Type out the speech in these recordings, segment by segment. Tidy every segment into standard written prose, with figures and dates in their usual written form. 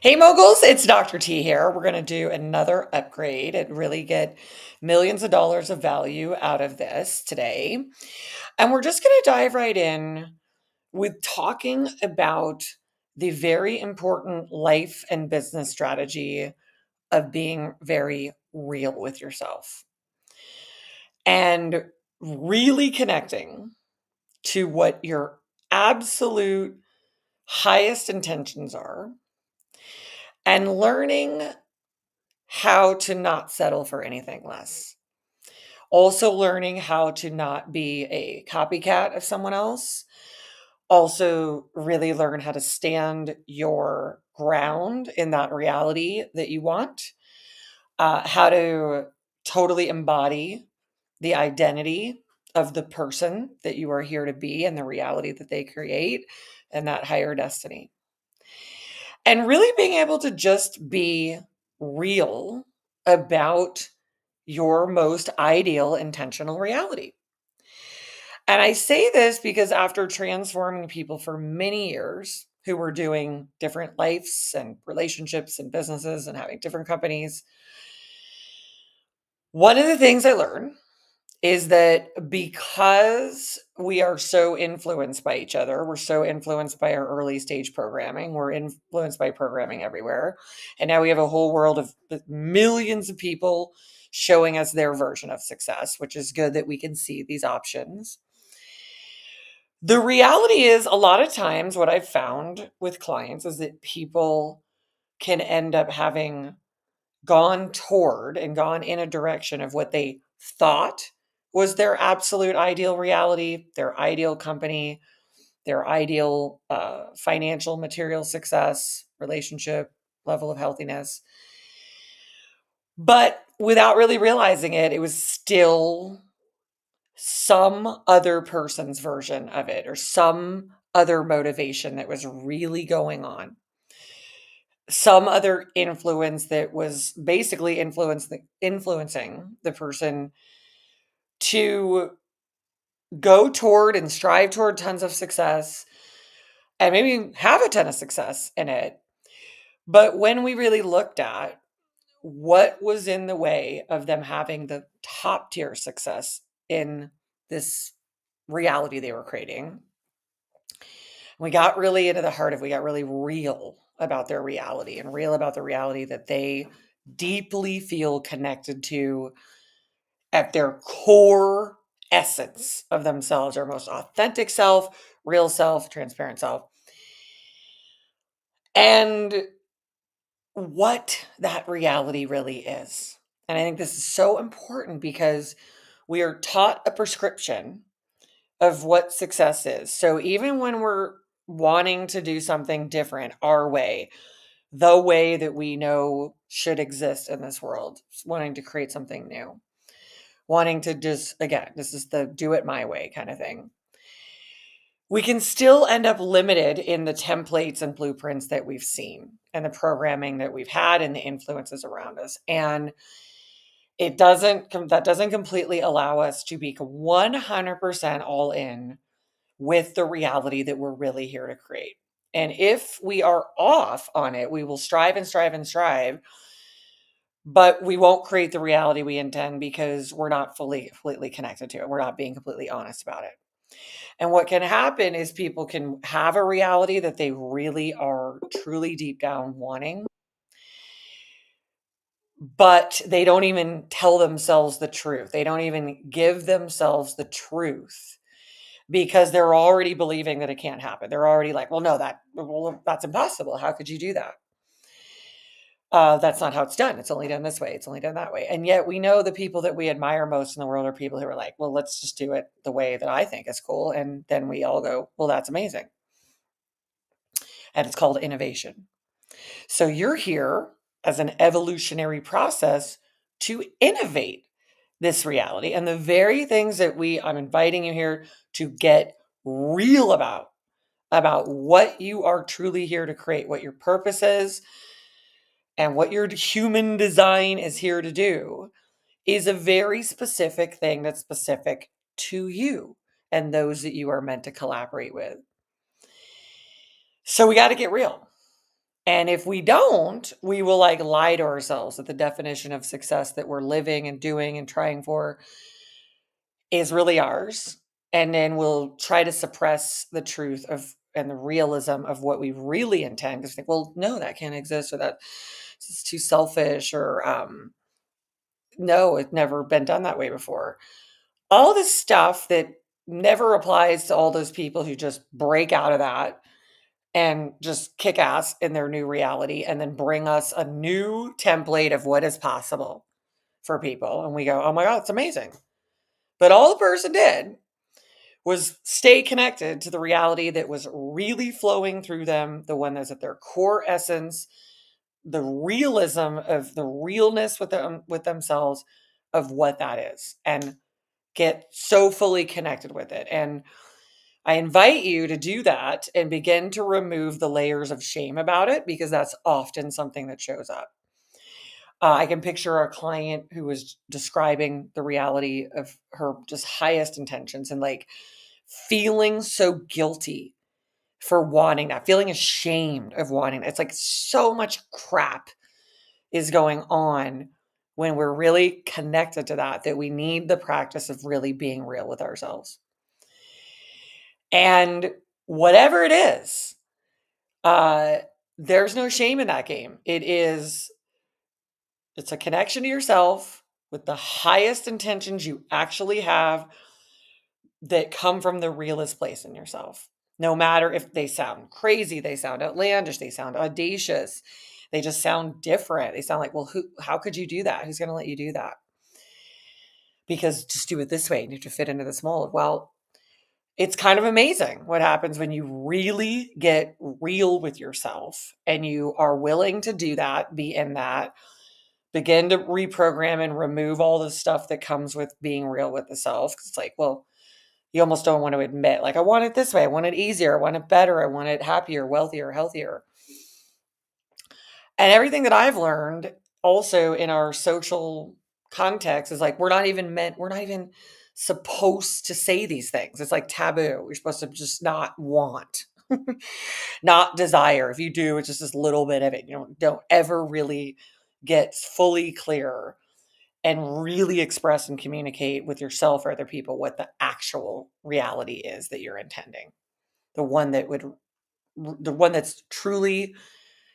Hey moguls, it's Dr. T here. We're going to do another upgrade and really get millions of dollars of value out of this today. And we're just going to dive right in with talking about the very important life and business strategy of being very real with yourself and really connecting to what your absolute highest intentions are and learning how to not settle for anything less. Also, learning how to not be a copycat of someone else. Also, really learn how to stand your ground in that reality that you want. How to totally embody the identity of the person that you are here to be and the reality that they create and that higher destiny. And really being able to just be real about your most ideal intentional reality. And I say this because after transforming people for many years who were doing different lives and relationships and businesses and having different companies, one of the things I learned is that because we are so influenced by each other, we're so influenced by our early stage programming, we're influenced by programming everywhere. And now we have a whole world of millions of people showing us their version of success, which is good that we can see these options. The reality is, a lot of times, what I've found with clients is that people can end up having gone toward and gone in a direction of what they thought was their absolute ideal reality, their ideal company, their ideal financial, material success, relationship, level of healthiness. But without really realizing it, it was still some other person's version of it or some other motivation that was really going on. Some other influence that was basically influencing the person to go toward and strive toward tons of success and maybe have a ton of success in it. But when we really looked at what was in the way of them having the top tier success in this reality they were creating, we got really into the heart of, we got really real about their reality and real about the reality that they deeply feel connected to at their core essence of themselves, their most authentic self, real self, transparent self. And what that reality really is. And I think this is so important because we are taught a prescription of what success is. So even when we're wanting to do something different our way, the way that we know should exist in this world, wanting to create something new, wanting to just, again, this is the do it my way kind of thing. We can still end up limited in the templates and blueprints that we've seen and the programming that we've had and the influences around us. And that doesn't completely allow us to be 100% all in with the reality that we're really here to create. And if we are off on it, we will strive and strive and strive, but we won't create the reality we intend because we're not completely connected to it. We're not being completely honest about it. And what can happen is people can have a reality that they really are truly deep down wanting, but they don't even tell themselves the truth. They don't even give themselves the truth because they're already believing that it can't happen. They're already like, well, no, that's impossible. How could you do that? That's not how it's done. It's only done this way. It's only done that way. And yet we know the people that we admire most in the world are people who are like, well, let's just do it the way that I think is cool. And then we all go, well, that's amazing. And it's called innovation. So you're here as an evolutionary process to innovate this reality. And the very things that I'm inviting you here to get real about what you are truly here to create, what your purpose is, and what your human design is here to do is a very specific thing that's specific to you and those that you are meant to collaborate with. So we got to get real. And if we don't, we will like lie to ourselves that the definition of success that we're living and doing and trying for is really ours. And then we'll try to suppress the truth of and the realism of what we really intend because think, well, no, that can't exist, or that it's too selfish, or no, it's never been done that way before. All this stuff that never applies to all those people who just break out of that and just kick ass in their new reality and then bring us a new template of what is possible for people. And we go, oh my God, it's amazing. But all the person did was stay connected to the reality that was really flowing through them, the one that's at their core essence, the realism of the realness with themselves of what that is, and get so fully connected with it. And I invite you to do that and begin to remove the layers of shame about it, because that's often something that shows up. I can picture a client who was describing the reality of her just highest intentions and like feeling so guilty for wanting that, feeling ashamed of wanting it. It's like so much crap is going on when we're really connected to that we need the practice of really being real with ourselves. And whatever it is, there's no shame in that game. It's a connection to yourself with the highest intentions you actually have that come from the realest place in yourself. No matter if they sound crazy, they sound outlandish, they sound audacious, they just sound different. They sound like, well, how could you do that? Who's going to let you do that? Because just do it this way and you have to fit into this mold. Well, it's kind of amazing what happens when you really get real with yourself and you are willing to do that, be in that, begin to reprogram and remove all the stuff that comes with being real with the self. 'Cause it's like, well, you almost don't want to admit, like, I want it this way. I want it easier. I want it better. I want it happier, wealthier, healthier. And everything that I've learned also in our social context is like, we're not even supposed to say these things. It's like taboo. We're supposed to just not want, not desire. If you do, it's just this little bit of it. You don't ever really get fully clear and really express and communicate with yourself or other people what the actual reality is that you're intending. The one that's truly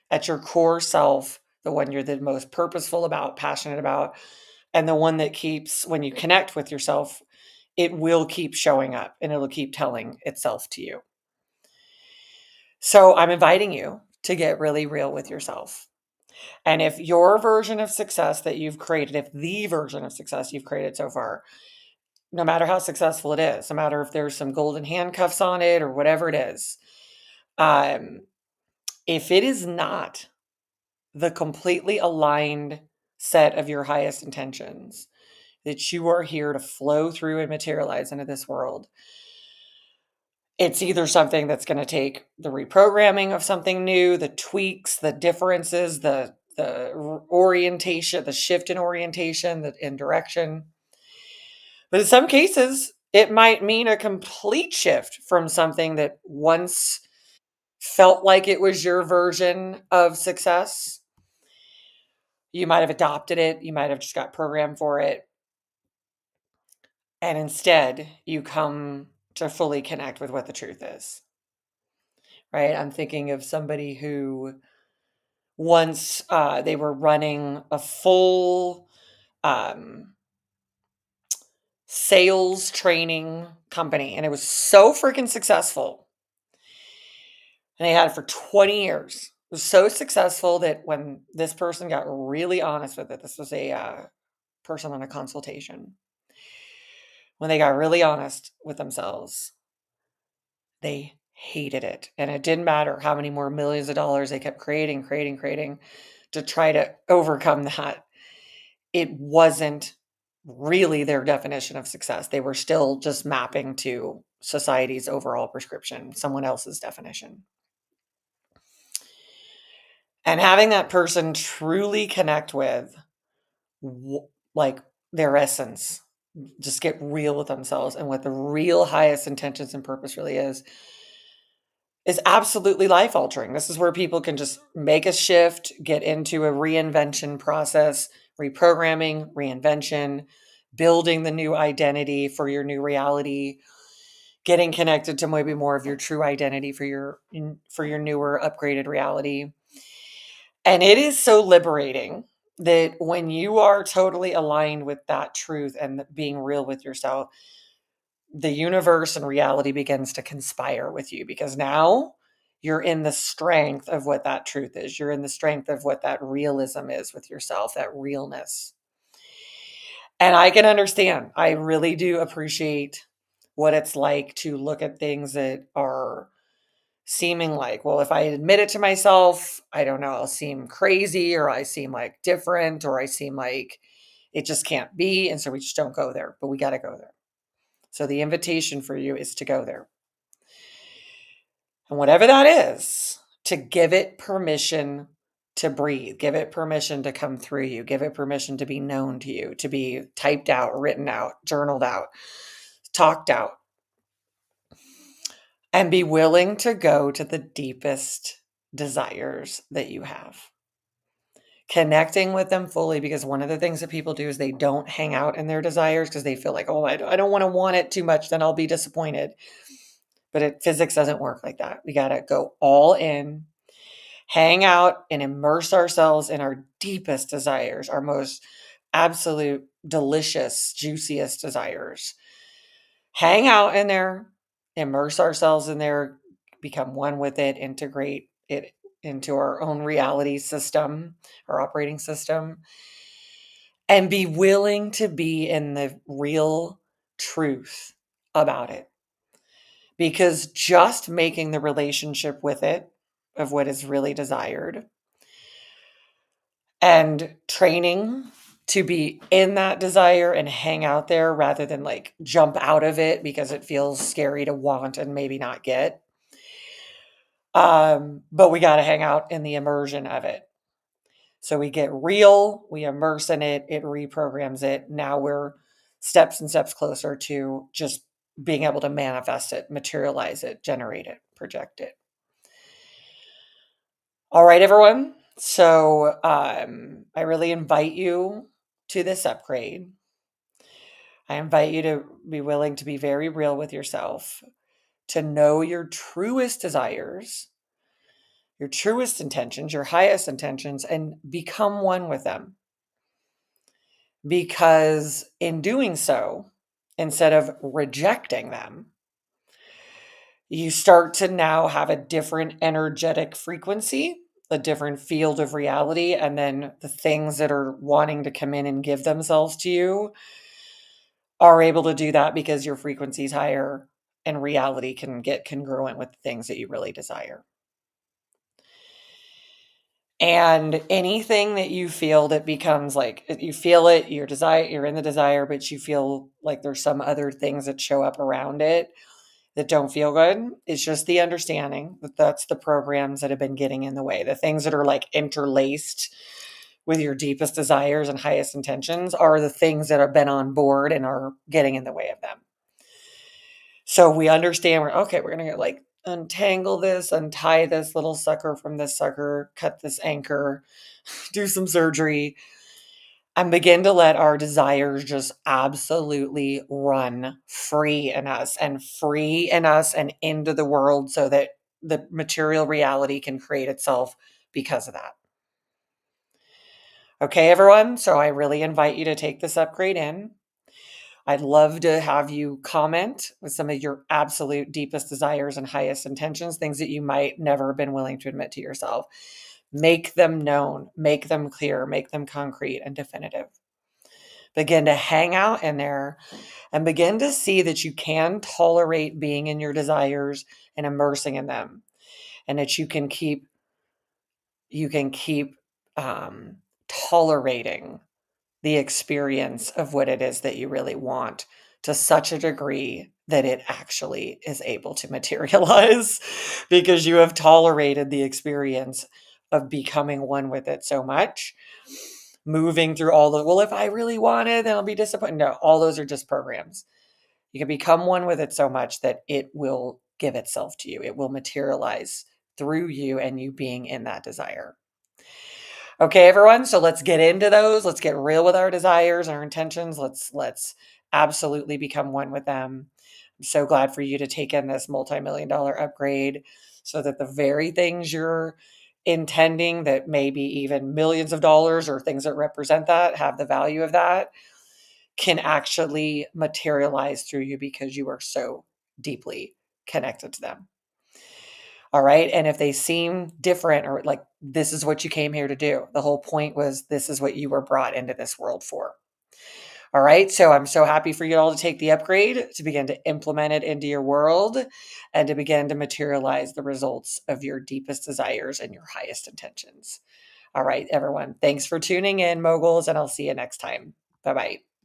at your core self, the one you're the most purposeful about, passionate about, and the one that keeps, when you connect with yourself, it will keep showing up and it'll keep telling itself to you. So I'm inviting you to get really real with yourself. And if your version of success that you've created, if the version of success you've created so far, no matter how successful it is, no matter if there's some golden handcuffs on it or whatever it is, um, if it is not the completely aligned set of your highest intentions that you are here to flow through and materialize into this world, it's either something that's going to take the reprogramming of something new, the tweaks, the differences, the orientation, the shift in orientation, in direction. But in some cases, it might mean a complete shift from something that once felt like it was your version of success. You might have adopted it, you might have just got programmed for it. And instead, you come to fully connect with what the truth is. Right? I'm thinking of somebody who once they were running a full sales training company, and it was so freaking successful. And they had it for 20 years. It was so successful that when this person got really honest with it, this was a person on a consultation. When they got really honest with themselves, they hated it. And it didn't matter how many more millions of dollars they kept creating to try to overcome that. It wasn't really their definition of success. They were still just mapping to society's overall prescription, someone else's definition. And having that person truly connect with like their essence, just get real with themselves and what the real highest intentions and purpose really is, is absolutely life altering. This is where people can just make a shift, get into a reinvention process, reprogramming, reinvention, building the new identity for your new reality, getting connected to maybe more of your true identity for your newer upgraded reality. And it is so liberating that when you are totally aligned with that truth and being real with yourself, the universe and reality begins to conspire with you, because now you're in the strength of what that truth is. You're in the strength of what that realism is with yourself, that realness. And I can understand. I really do appreciate what it's like to look at things that are seeming like, well, if I admit it to myself, I don't know, I'll seem crazy, or I seem like different, or I seem like it just can't be. And so we just don't go there, but we got to go there. So the invitation for you is to go there. And whatever that is, to give it permission to breathe, give it permission to come through you, give it permission to be known to you, to be typed out, written out, journaled out, talked out, and be willing to go to the deepest desires that you have. Connecting with them fully, because one of the things that people do is they don't hang out in their desires because they feel like, oh, I don't want to want it too much, then I'll be disappointed. But physics doesn't work like that. We got to go all in, hang out, and immerse ourselves in our deepest desires, our most absolute, delicious, juiciest desires. Hang out in there, immerse ourselves in there, become one with it, integrate it into our own reality system, our operating system, and be willing to be in the real truth about it. Because just making the relationship with it, of what is really desired, and training to be in that desire and hang out there rather than like jump out of it because it feels scary to want and maybe not get. But we got to hang out in the immersion of it. So we get real, we immerse in it, it reprograms it. Now we're steps and steps closer to just being able to manifest it, materialize it, generate it, project it. All right, everyone. So I really invite you to this upgrade. I invite you to be willing to be very real with yourself, to know your truest desires, your truest intentions, your highest intentions, and become one with them. Because in doing so, instead of rejecting them, you start to now have a different energetic frequency, a different field of reality. And then the things that are wanting to come in and give themselves to you are able to do that because your frequency is higher and reality can get congruent with the things that you really desire. And anything that you feel that becomes like, you feel it, your desire, you're in the desire, but you feel like there's some other things that show up around it that don't feel good. It's just the understanding that that's the programs that have been getting in the way. The things that are like interlaced with your deepest desires and highest intentions are the things that have been on board and are getting in the way of them. So we understand we're going to get like untangle this, untie this little sucker from this sucker, cut this anchor, do some surgery, and begin to let our desires just absolutely run free in us and into the world so that the material reality can create itself because of that. Okay, everyone. So I really invite you to take this upgrade in. I'd love to have you comment with some of your absolute deepest desires and highest intentions, things that you might never have been willing to admit to yourself. Make them known, make them clear, make them concrete and definitive. Begin to hang out in there and begin to see that you can tolerate being in your desires and immersing in them, and that you can keep tolerating the experience of what it is that you really want to such a degree that it actually is able to materialize because you have tolerated the experience of becoming one with it so much. Moving through all the, well, if I really want it, then I'll be disappointed. No, all those are just programs. You can become one with it so much that it will give itself to you. It will materialize through you and you being in that desire. Okay, everyone, so let's get into those. Let's get real with our desires, our intentions. Let's absolutely become one with them. I'm so glad for you to take in this multi-million-dollar upgrade so that the very things you're intending, that maybe even millions of dollars or things that represent that, have the value of that, can actually materialize through you because you are so deeply connected to them. All right. And if they seem different, or like this is what you came here to do, the whole point was this is what you were brought into this world for. All right. So I'm so happy for you all to take the upgrade, to begin to implement it into your world, and to begin to materialize the results of your deepest desires and your highest intentions. All right, everyone. Thanks for tuning in, moguls, and I'll see you next time. Bye bye.